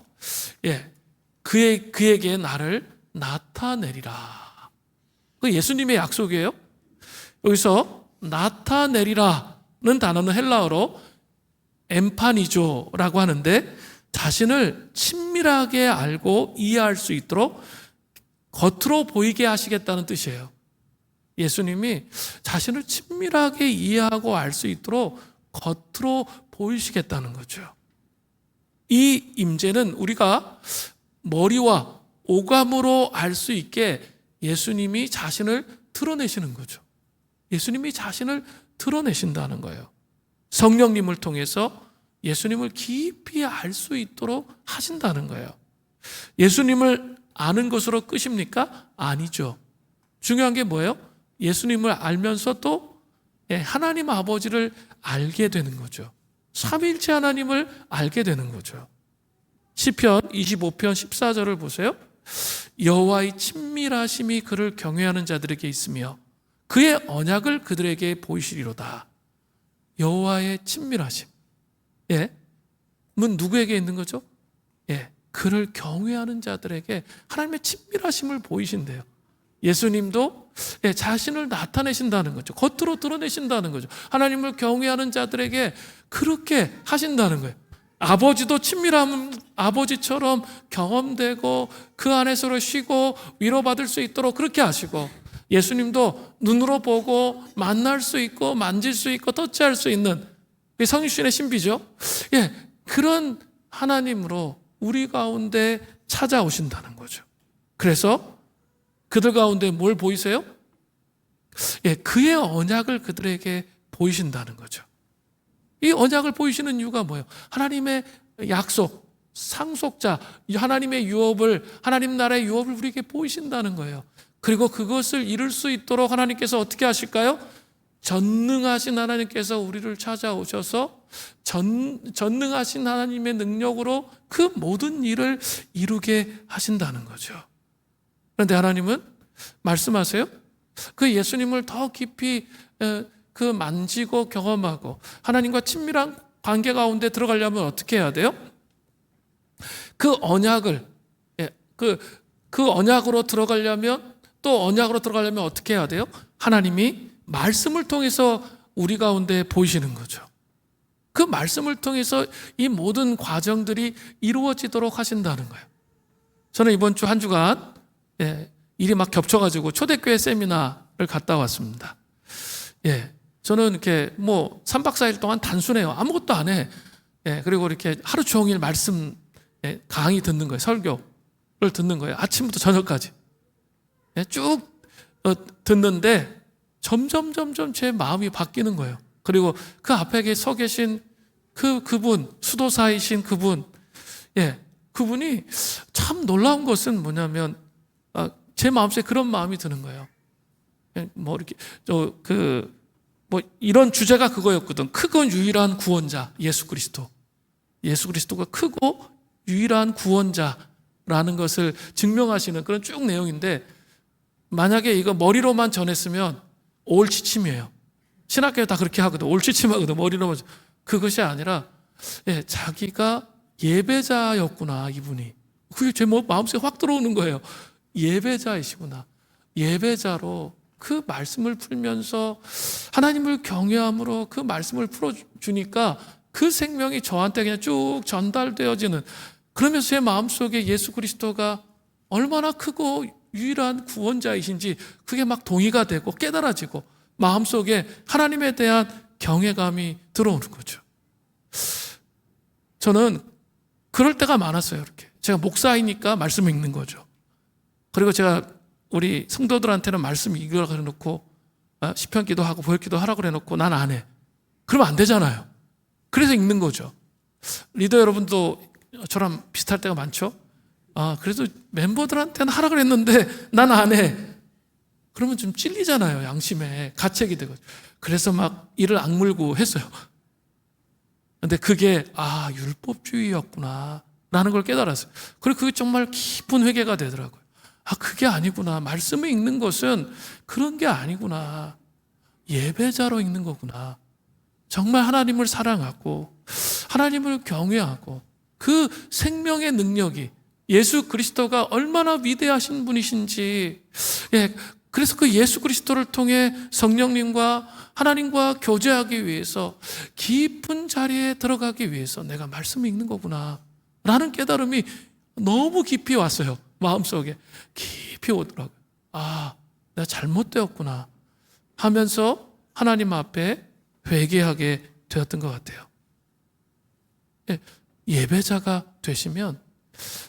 그에게 나를 나타내리라. 그 예수님의 약속이에요. 여기서 나타내리라는 단어는 헬라어로 엠파니조라고 하는데 자신을 친밀하게 알고 이해할 수 있도록 겉으로 보이게 하시겠다는 뜻이에요. 예수님이 자신을 친밀하게 이해하고 알 수 있도록 겉으로 보이시겠다는 거죠. 이 임재는 우리가 머리와 오감으로 알 수 있게 예수님이 자신을 드러내시는 거죠. 예수님이 자신을 드러내신다는 거예요. 성령님을 통해서 예수님을 깊이 알 수 있도록 하신다는 거예요. 예수님을 아는 것으로 끝입니까? 아니죠. 중요한 게 뭐예요? 예수님을 알면서 또 하나님 아버지를 알게 되는 거죠. 삼위일체 하나님을 알게 되는 거죠. 시편 25편 14절을 보세요. 여호와의 친밀하심이 그를 경외하는 자들에게 있으며 그의 언약을 그들에게 보이시리로다. 여호와의 친밀하심. 문 누구에게 있는 거죠? 그를 경외하는 자들에게 하나님의 친밀하심을 보이신대요. 예수님도 자신을 나타내신다는 거죠. 겉으로 드러내신다는 거죠. 하나님을 경외하는 자들에게 그렇게 하신다는 거예요. 아버지도 친밀함 아버지처럼 경험되고 그 안에서 쉬고 위로받을 수 있도록 그렇게 하시고, 예수님도 눈으로 보고 만날 수 있고 만질 수 있고 터치할 수 있는 성육신의 신비죠. 그런 하나님으로 우리 가운데 찾아오신다는 거죠. 그래서 그들 가운데 뭘 보이세요? 그의 언약을 그들에게 보이신다는 거죠. 이 언약을 보이시는 이유가 뭐예요? 하나님의 약속, 상속자, 하나님의 유업을, 하나님 나라의 유업을 우리에게 보이신다는 거예요. 그리고 그것을 이룰 수 있도록 하나님께서 어떻게 하실까요? 전능하신 하나님께서 우리를 찾아오셔서 전능하신 하나님의 능력으로 그 모든 일을 이루게 하신다는 거죠. 그런데 하나님은 말씀하세요. 그 예수님을 더 깊이 그 만지고 경험하고 하나님과 친밀한 관계 가운데 들어가려면 어떻게 해야 돼요? 그 언약을 그 언약으로 들어가려면, 또 언약으로 들어가려면 어떻게 해야 돼요? 하나님이 말씀을 통해서 우리 가운데 보이시는 거죠. 그 말씀을 통해서 이 모든 과정들이 이루어지도록 하신다는 거예요. 저는 이번 주 한 주간 일이 막 겹쳐가지고 초대교회 세미나를 갔다 왔습니다. 저는 이렇게 3박 4일 동안 단순해요. 아무것도 안 해. 그리고 이렇게 하루 종일 말씀 강의 듣는 거예요. 설교를 듣는 거예요. 아침부터 저녁까지. 쭉 듣는데 점점 제 마음이 바뀌는 거예요. 그리고 그 앞에 서 계신 그분, 수도사이신 그분, 그분이 참 놀라운 것은 뭐냐면 제 마음속에 그런 마음이 드는 거예요. 이런 주제가 그거였거든. 크고 유일한 구원자 예수 그리스도. 예수 그리스도가 크고 유일한 구원자라는 것을 증명하시는 그런 쭉 내용인데, 만약에 이거 머리로만 전했으면 올치침이에요. 신학교에 다 그렇게 하거든. 올치침하거든. 머리로만. 그것이 아니라 자기가 예배자였구나, 이분이. 그게 제 마음속에 확 들어오는 거예요. 예배자이시구나. 예배자로 그 말씀을 풀면서 하나님을 경외함으로 그 말씀을 풀어주니까 그 생명이 저한테 그냥 쭉 전달되어지는, 그러면서 제 마음속에 예수 그리스도가 얼마나 크고 유일한 구원자이신지 그게 막 동의가 되고 깨달아지고 마음속에 하나님에 대한 경외감이 들어오는 거죠. 저는 그럴 때가 많았어요. 이렇게 제가 목사이니까 말씀 읽는 거죠. 그리고 제가 우리 성도들한테는 말씀 읽으라고 해놓고 시편 기도하고 보혈 기도하라고 해놓고 난 안 해. 그러면 안 되잖아요. 그래서 읽는 거죠. 리더 여러분도 저랑 비슷할 때가 많죠? 그래도 멤버들한테는 하라 그랬는데 난 안 해. 그러면 좀 찔리잖아요. 양심에 가책이 되고. 그래서 막 이를 악물고 했어요. 근데 그게 율법주의였구나 라는 걸 깨달았어요. 그리고 그게 정말 깊은 회개가 되더라고요. 그게 아니구나. 말씀을 읽는 것은 그런 게 아니구나. 예배자로 읽는 거구나. 정말 하나님을 사랑하고 하나님을 경외하고 그 생명의 능력이 예수 그리스도가 얼마나 위대하신 분이신지, 그래서 그 예수 그리스도를 통해 성령님과 하나님과 교제하기 위해서 깊은 자리에 들어가기 위해서 내가 말씀을 읽는 거구나 라는 깨달음이 너무 깊이 왔어요. 마음속에 깊이 오더라고요. 내가 잘못되었구나. 하면서 하나님 앞에 회개하게 되었던 것 같아요. 예배자가 되시면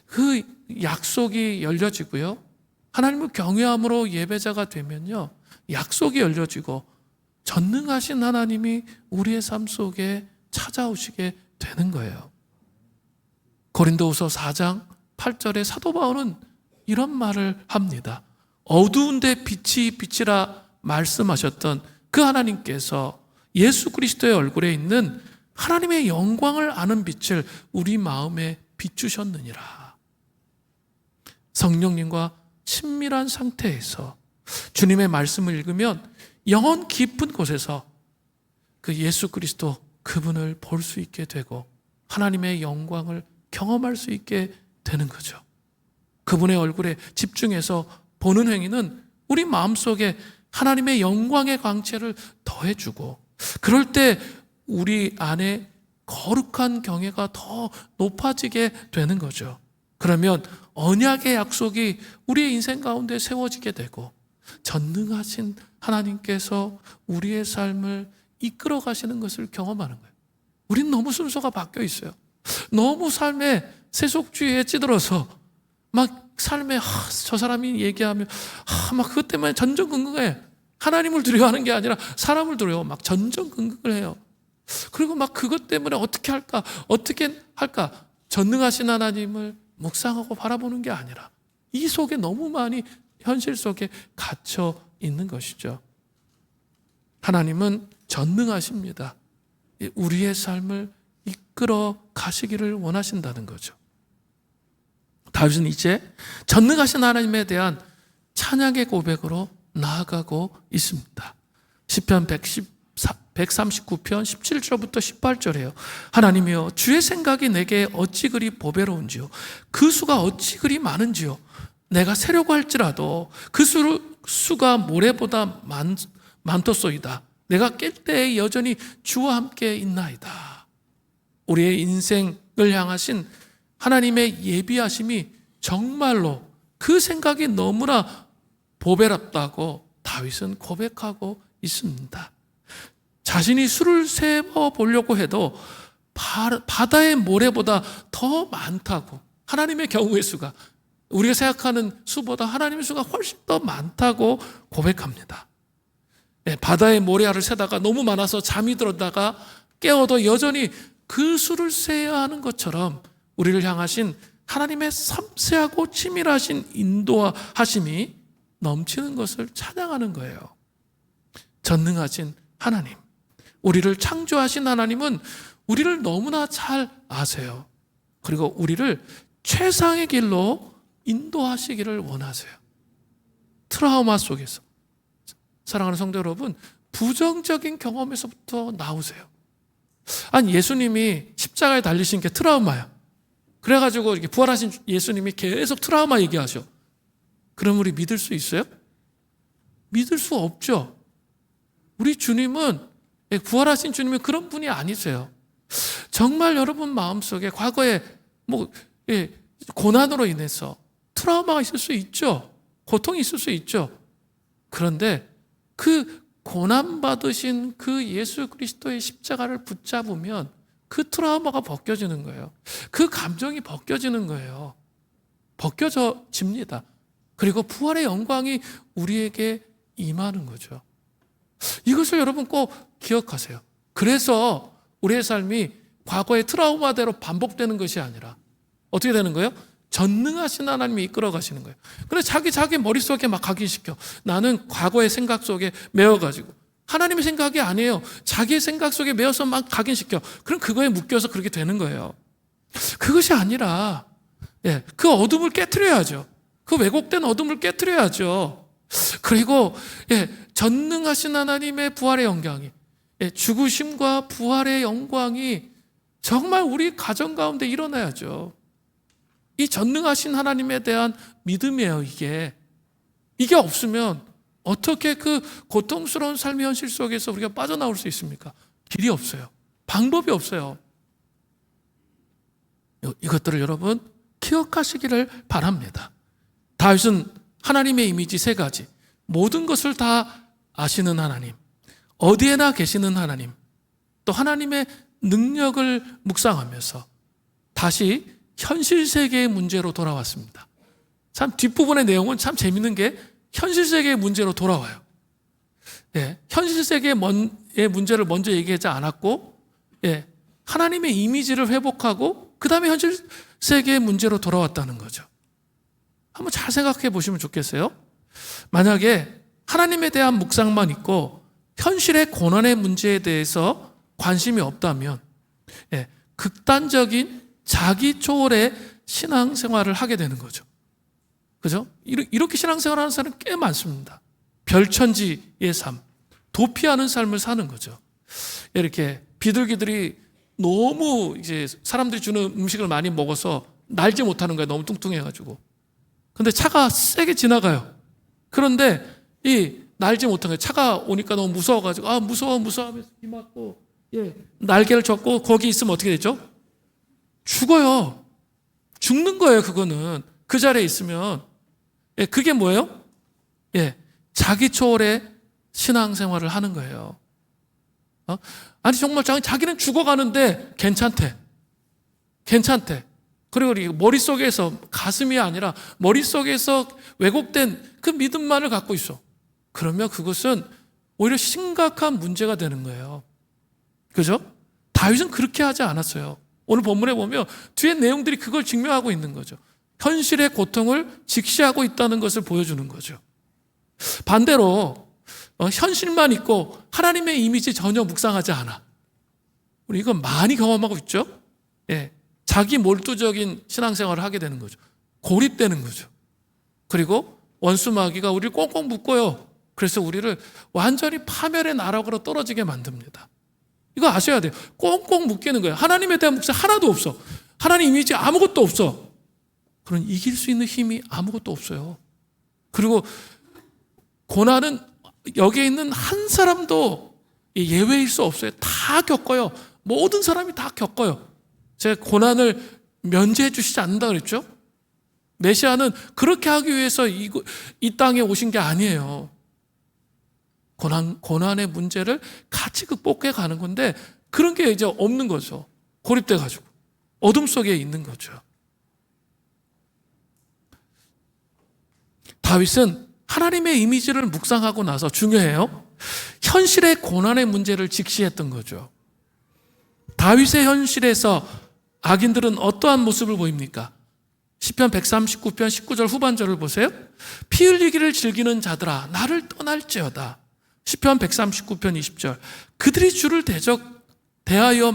그 약속이 열려지고요. 하나님을 경외함으로 예배자가 되면요. 약속이 열려지고 전능하신 하나님이 우리의 삶 속에 찾아오시게 되는 거예요. 고린도후서 4장 8절에 사도 바울은 이런 말을 합니다. 어두운데 빛이 빛이라 말씀하셨던 그 하나님께서 예수 그리스도의 얼굴에 있는 하나님의 영광을 아는 빛을 우리 마음에 비추셨느니라. 성령님과 친밀한 상태에서 주님의 말씀을 읽으면 영혼 깊은 곳에서 그 예수 그리스도 그분을 볼 수 있게 되고 하나님의 영광을 경험할 수 있게 되는 거죠. 그분의 얼굴에 집중해서 보는 행위는 우리 마음속에 하나님의 영광의 광채를 더해주고 그럴 때 우리 안에 거룩한 경외가 더 높아지게 되는 거죠. 그러면 언약의 약속이 우리의 인생 가운데 세워지게 되고 전능하신 하나님께서 우리의 삶을 이끌어 가시는 것을 경험하는 거예요. 우린 너무 순서가 바뀌어 있어요. 너무 삶에 세속주의에 찌들어서 막 삶에 저 사람이 얘기하면 막 그것 때문에 전전긍긍해. 하나님을 두려워하는 게 아니라 사람을 두려워 막 전전긍긍을 해요. 그리고 막 그것 때문에 어떻게 할까? 전능하신 하나님을 묵상하고 바라보는 게 아니라 이 속에 너무 많이 현실 속에 갇혀 있는 것이죠. 하나님은 전능하십니다. 우리의 삶을 이끌어 가시기를 원하신다는 거죠. 다윗은 이제 전능하신 하나님에 대한 찬양의 고백으로 나아가고 있습니다. 시편 139편 17절부터 18절이에요. 하나님이여 주의 생각이 내게 어찌 그리 보배로운지요 그 수가 어찌 그리 많은지요 내가 세려고 할지라도 그 수가 모래보다 많도소이다. 내가 깰 때에 여전히 주와 함께 있나이다. 우리의 인생을 향하신 하나님의 예비하심이 정말로 그 생각이 너무나 보배롭다고 다윗은 고백하고 있습니다. 자신이 수를 세어 보려고 해도 바다의 모래보다 더 많다고, 하나님의 경우의 수가 우리가 생각하는 수보다 하나님의 수가 훨씬 더 많다고 고백합니다. 바다의 모래알을 세다가 너무 많아서 잠이 들었다가 깨어도 여전히 그 수를 세야 하는 것처럼 우리를 향하신 하나님의 섬세하고 치밀하신 인도하심이 넘치는 것을 찬양하는 거예요. 전능하신 하나님, 우리를 창조하신 하나님은 우리를 너무나 잘 아세요. 그리고 우리를 최상의 길로 인도하시기를 원하세요. 트라우마 속에서, 사랑하는 성도 여러분, 부정적인 경험에서부터 나오세요. 아니, 예수님이 십자가에 달리신 게 트라우마야. 그래가지고 이렇게 부활하신 예수님이 계속 트라우마 얘기하셔. 그럼 우리 믿을 수 있어요? 믿을 수 없죠. 우리 주님은, 부활하신 주님은 그런 분이 아니세요. 정말 여러분 마음속에 과거에 고난으로 인해서 트라우마가 있을 수 있죠. 고통이 있을 수 있죠. 그런데 그 고난받으신 그 예수 그리스도의 십자가를 붙잡으면 그 트라우마가 벗겨지는 거예요. 그 감정이 벗겨지는 거예요. 벗겨집니다. 그리고 부활의 영광이 우리에게 임하는 거죠. 이것을 여러분 꼭 기억하세요. 그래서 우리의 삶이 과거의 트라우마대로 반복되는 것이 아니라 어떻게 되는 거예요? 전능하신 하나님이 이끌어 가시는 거예요. 그래서 자기 머릿속에 막 각인시켜. 나는 과거의 생각 속에 매어가지고, 하나님의 생각이 아니에요. 자기의 생각 속에 매어서 막 각인시켜. 그럼 그거에 묶여서 그렇게 되는 거예요. 그것이 아니라 그 어둠을 깨트려야죠. 그 왜곡된 어둠을 깨트려야죠. 그리고 전능하신 하나님의 부활의 영광이, 죽으심과 부활의 영광이 정말 우리 가정 가운데 일어나야죠. 이 전능하신 하나님에 대한 믿음이에요. 이게 없으면 어떻게 그 고통스러운 삶의 현실 속에서 우리가 빠져나올 수 있습니까? 길이 없어요. 방법이 없어요. 이것들을 여러분 기억하시기를 바랍니다. 다윗은 하나님의 이미지 3가지, 모든 것을 다 아시는 하나님, 어디에나 계시는 하나님, 또 하나님의 능력을 묵상하면서 다시 현실 세계의 문제로 돌아왔습니다. 참 뒷부분의 내용은 참 재밌는 게 현실 세계의 문제로 돌아와요. 현실 세계의 문제를 먼저 얘기하지 않았고, 하나님의 이미지를 회복하고 그 다음에 현실 세계의 문제로 돌아왔다는 거죠. 한번 잘 생각해 보시면 좋겠어요. 만약에 하나님에 대한 묵상만 있고 현실의 고난의 문제에 대해서 관심이 없다면 극단적인 자기 초월의 신앙생활을 하게 되는 거죠. 그죠? 이렇게 신앙생활 하는 사람은 꽤 많습니다. 별천지의 삶, 도피하는 삶을 사는 거죠. 이렇게 비둘기들이 너무 이제 사람들이 주는 음식을 많이 먹어서 날지 못하는 거예요. 너무 뚱뚱해가지고. 근데 차가 세게 지나가요. 그런데 이 날지 못한 거예요. 차가 오니까 너무 무서워가지고 무서워 하면서 비 맞고 날개를 젓고 거기 있으면 어떻게 되죠? 죽어요. 죽는 거예요. 그거는 그 자리에 있으면. 그게 뭐예요? 자기 초월의 신앙생활을 하는 거예요. 아니 정말 자기는 죽어가는데 괜찮대. 그리고 머릿속에서, 가슴이 아니라 머릿속에서 왜곡된 그 믿음만을 갖고 있어. 그러면 그것은 오히려 심각한 문제가 되는 거예요. 그죠? 다윗은 그렇게 하지 않았어요. 오늘 본문에 보면 뒤에 내용들이 그걸 증명하고 있는 거죠. 현실의 고통을 직시하고 있다는 것을 보여주는 거죠. 반대로 현실만 있고 하나님의 이미지 전혀 묵상하지 않아. 우리 이건 많이 경험하고 있죠. 자기 몰두적인 신앙생활을 하게 되는 거죠. 고립되는 거죠. 그리고 원수 마귀가 우리를 꽁꽁 묶어요. 그래서 우리를 완전히 파멸의 나락으로 떨어지게 만듭니다. 이거 아셔야 돼요. 꽁꽁 묶이는 거예요. 하나님에 대한 묵상 하나도 없어. 하나님 이미지 아무것도 없어. 그런 이길 수 있는 힘이 아무것도 없어요. 그리고 고난은 여기에 있는 한 사람도 예외일 수 없어요. 다 겪어요. 모든 사람이 다 겪어요. 제가 고난을 면제해 주시지 않는다 그랬죠? 메시아는 그렇게 하기 위해서 이 땅에 오신 게 아니에요. 고난의 문제를 같이 극복해 가는 건데 그런 게 이제 없는 거죠. 고립돼 가지고 어둠 속에 있는 거죠. 다윗은 하나님의 이미지를 묵상하고 나서 중요해요. 현실의 고난의 문제를 직시했던 거죠. 다윗의 현실에서 악인들은 어떠한 모습을 보입니까? 시편 139편 19절 후반절을 보세요. 피 흘리기를 즐기는 자들아 나를 떠날지어다. 시편 139편 20절 그들이 주를 대하여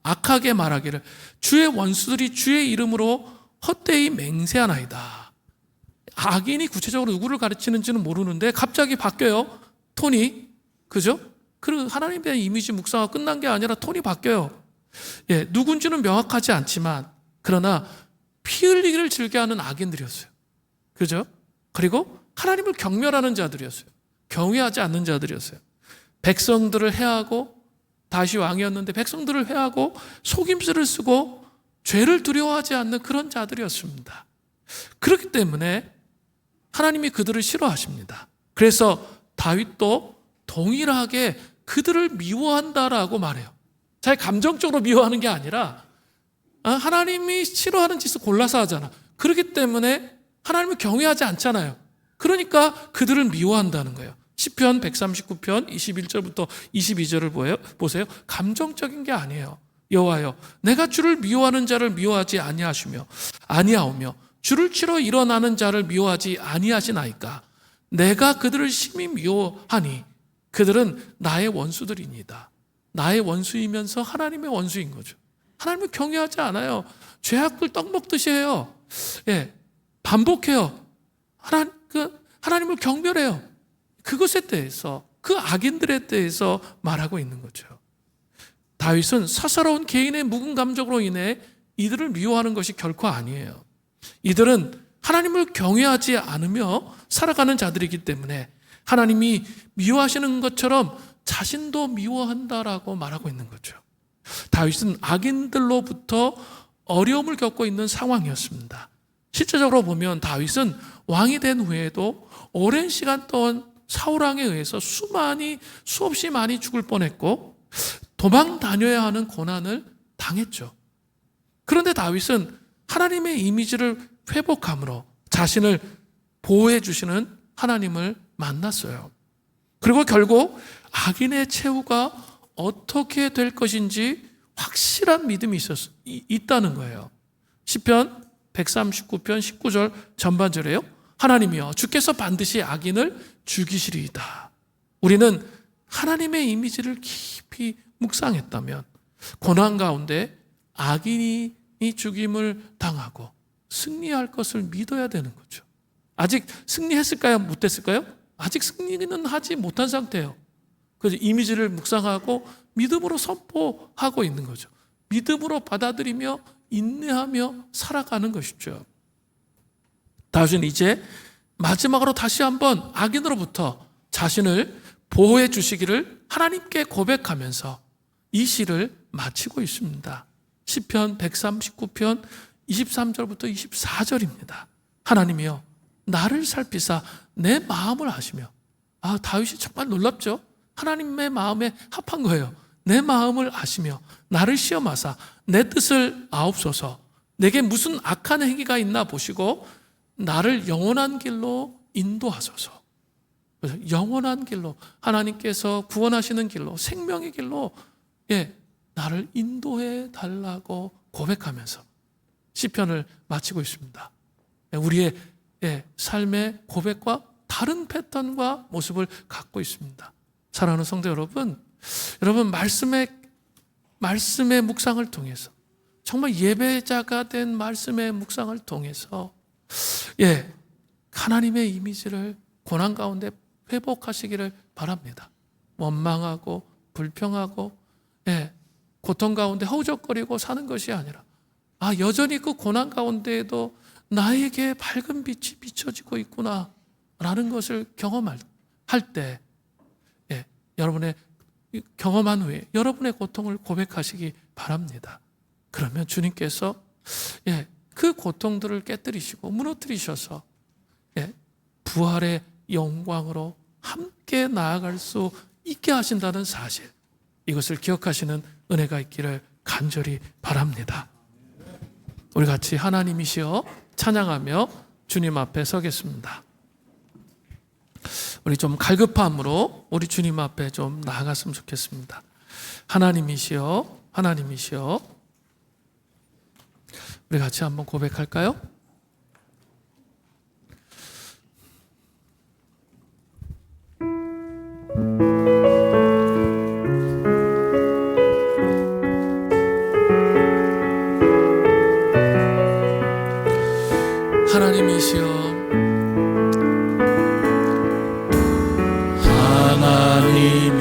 악하게 말하기를 주의 원수들이 주의 이름으로 헛되이 맹세하나이다. 악인이 구체적으로 누구를 가르치는지는 모르는데 갑자기 바뀌어요. 톤이. 그죠? 그 하나님에 대한 이미지 묵상가 끝난 게 아니라 톤이 바뀌어요. 누군지는 명확하지 않지만 그러나 피 흘리기를 즐겨하는 악인들이었어요. 그죠? 그리고 하나님을 경멸하는 자들이었어요. 경외하지 않는 자들이었어요. 백성들을 해하고 다시 왕이었는데 백성들을 해하고 속임수를 쓰고 죄를 두려워하지 않는 그런 자들이었습니다. 그렇기 때문에 하나님이 그들을 싫어하십니다. 그래서 다윗도 동일하게 그들을 미워한다라고 말해요. 자기 감정적으로 미워하는 게 아니라 하나님이 싫어하는 짓을 골라서 하잖아. 그렇기 때문에 하나님을 경외하지 않잖아요. 그러니까 그들을 미워한다는 거예요. 시편 139편 21절부터 22절을 보세요. 감정적인 게 아니에요. 여호와여 내가 주를 미워하는 자를 미워하지 아니하오며 주를 치러 일어나는 자를 미워하지 아니하시나이까. 내가 그들을 심히 미워하니 그들은 나의 원수들이니이다. 나의 원수이면서 하나님의 원수인 거죠. 하나님을 경외하지 않아요. 죄악을 떡 먹듯이 해요. 반복해요. 하나님을 경멸해요. 그것에 대해서 그 악인들에 대해서 말하고 있는 거죠. 다윗은 사사로운 개인의 묵은 감정으로 인해 이들을 미워하는 것이 결코 아니에요. 이들은 하나님을 경외하지 않으며 살아가는 자들이기 때문에 하나님이 미워하시는 것처럼 자신도 미워한다라고 말하고 있는 거죠. 다윗은 악인들로부터 어려움을 겪고 있는 상황이었습니다. 실제적으로 보면 다윗은 왕이 된 후에도 오랜 시간 동안 사울왕에 의해서 수없이 많이 죽을 뻔했고 도망 다녀야 하는 고난을 당했죠. 그런데 다윗은 하나님의 이미지를 회복함으로 자신을 보호해 주시는 하나님을 만났어요. 그리고 결국 악인의 최후가 어떻게 될 것인지 확실한 믿음이 있다는 거예요. 시편 139편 19절 전반절에요. 하나님이여 주께서 반드시 악인을 죽이시리이다. 우리는 하나님의 이미지를 깊이 묵상했다면 고난 가운데 악인이 죽임을 당하고 승리할 것을 믿어야 되는 거죠. 아직 승리했을까요? 못했을까요? 아직 승리는 하지 못한 상태예요. 그래서 이미지를 묵상하고 믿음으로 선포하고 있는 거죠. 믿음으로 받아들이며 인내하며 살아가는 것이죠. 다윗은 이제 마지막으로 다시 한번 악인으로부터 자신을 보호해 주시기를 하나님께 고백하면서 이 시를 마치고 있습니다. 시편 139편 23절부터 24절입니다. 하나님이여 나를 살피사 내 마음을 아시며, 다윗이 정말 놀랍죠. 하나님의 마음에 합한 거예요. 내 마음을 아시며 나를 시험하사 내 뜻을 아옵소서. 내게 무슨 악한 행위가 있나 보시고 나를 영원한 길로 인도하소서. 그래서 영원한 길로, 하나님께서 구원하시는 길로, 생명의 길로 나를 인도해 달라고 고백하면서 시편을 마치고 있습니다. 우리의 삶의 고백과 다른 패턴과 모습을 갖고 있습니다. 사랑하는 성도 여러분, 말씀의 묵상을 통해서, 정말 예배자가 된 말씀의 묵상을 통해서 하나님의 이미지를 고난 가운데 회복하시기를 바랍니다. 원망하고 불평하고 고통 가운데 허우적거리고 사는 것이 아니라 여전히 그 고난 가운데에도 나에게 밝은 빛이 비춰지고 있구나 라는 것을 경험할 때 여러분의 경험한 후에 여러분의 고통을 고백하시기 바랍니다. 그러면 주님께서 그 고통들을 깨뜨리시고 무너뜨리셔서 부활의 영광으로 함께 나아갈 수 있게 하신다는 사실, 이것을 기억하시는 은혜가 있기를 간절히 바랍니다. 우리 같이 하나님이시여 찬양하며 주님 앞에 서겠습니다. 우리 좀 갈급함으로 우리 주님 앞에 좀 나아갔으면 좋겠습니다. 하나님이시여, 하나님이시여. 우리 같이 한번 고백할까요? 하나님이시여,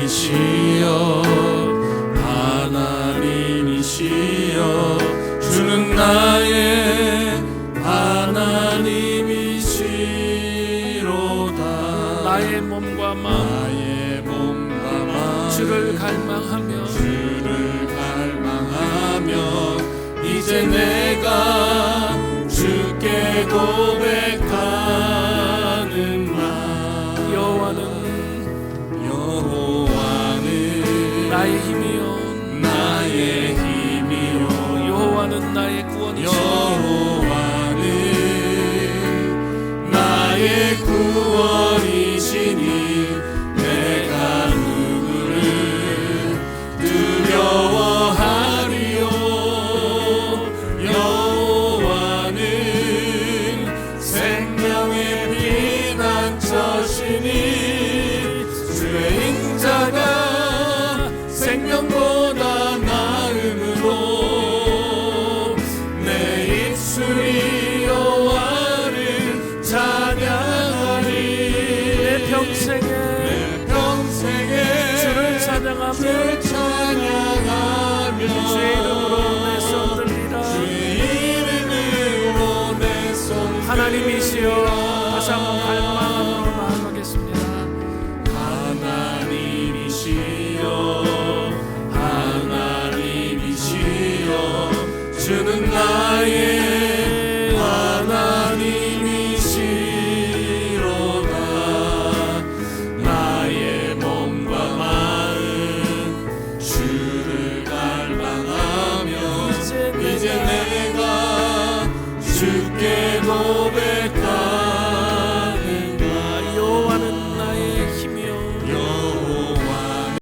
하나님이시여, 주는 나의 하나님이시로다. 나의 몸과 마음 주를 갈망하며 이제 내가 주께 고백하는 말. 여호와는 나의 힘이요 여호와는 나의 구원이시오. 여호와는 나의 구원이시니 내가 누구를 두려워하리요. 여호와는 생명의 피난처시니 주의 인자가 생명보다 나음으로 내 입술이 여호와를 찬양하리. 내 평생에 주를 찬양하며 주의 이름으로 내 손 들리라. 하나님이시여, 다시 한번